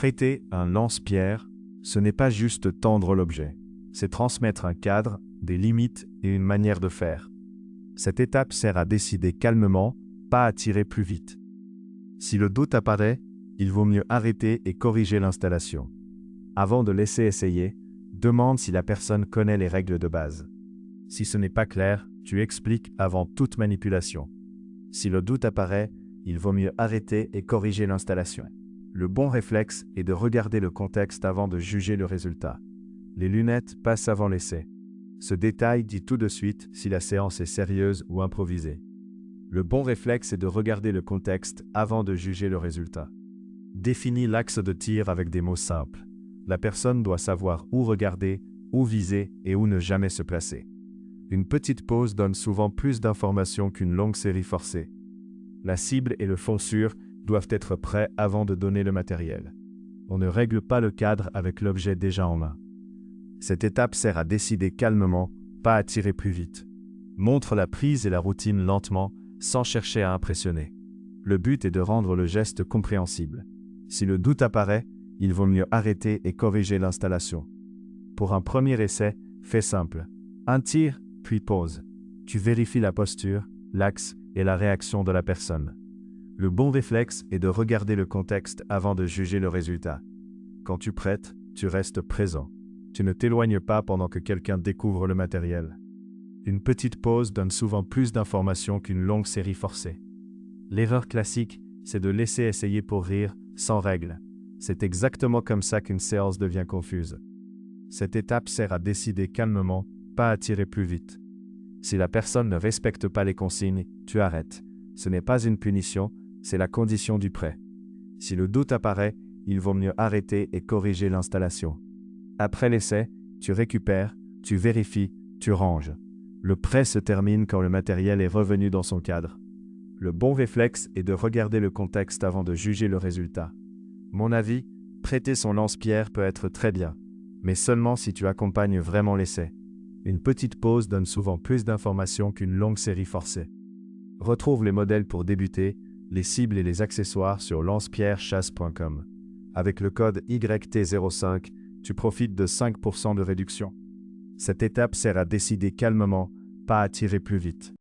Prêter un lance-pierre, ce n'est pas juste tendre l'objet, c'est transmettre un cadre, des limites et une manière de faire. Cette étape sert à décider calmement, pas à tirer plus vite. Si le doute apparaît, il vaut mieux arrêter et corriger l'installation. Avant de laisser essayer, demande si la personne connaît les règles de base. Si ce n'est pas clair, tu expliques avant toute manipulation. Si le doute apparaît, il vaut mieux arrêter et corriger l'installation. Le bon réflexe est de regarder le contexte avant de juger le résultat. Les lunettes passent avant l'essai. Ce détail dit tout de suite si la séance est sérieuse ou improvisée. Le bon réflexe est de regarder le contexte avant de juger le résultat. Définis l'axe de tir avec des mots simples. La personne doit savoir où regarder, où viser et où ne jamais se placer. Une petite pause donne souvent plus d'informations qu'une longue série forcée. La cible et le fond sûr doivent être prêts avant de donner le matériel. On ne règle pas le cadre avec l'objet déjà en main. Cette étape sert à décider calmement, pas à tirer plus vite. Montre la prise et la routine lentement, sans chercher à impressionner. Le but est de rendre le geste compréhensible. Si le doute apparaît, il vaut mieux arrêter et corriger l'installation. Pour un premier essai, fais simple. Un tir, puis pause. Tu vérifies la posture, l'axe et la réaction de la personne. Le bon réflexe est de regarder le contexte avant de juger le résultat. Quand tu prêtes, tu restes présent. Tu ne t'éloignes pas pendant que quelqu'un découvre le matériel. Une petite pause donne souvent plus d'informations qu'une longue série forcée. L'erreur classique, c'est de laisser essayer pour rire, sans règle. C'est exactement comme ça qu'une séance devient confuse. Cette étape sert à décider calmement, pas à tirer plus vite. Si la personne ne respecte pas les consignes, tu arrêtes. Ce n'est pas une punition, c'est la condition du prêt. Si le doute apparaît, il vaut mieux arrêter et corriger l'installation. Après l'essai, tu récupères, tu vérifies, tu ranges. Le prêt se termine quand le matériel est revenu dans son cadre. Le bon réflexe est de regarder le contexte avant de juger le résultat. Mon avis, prêter son lance-pierre peut être très bien, mais seulement si tu accompagnes vraiment l'essai. Une petite pause donne souvent plus d'informations qu'une longue série forcée. Retrouve les modèles pour débuter, les cibles et les accessoires sur lancepierrechasse.com. Avec le code YT05, tu profites de 5% de réduction. Cette étape sert à décider calmement, pas à tirer plus vite.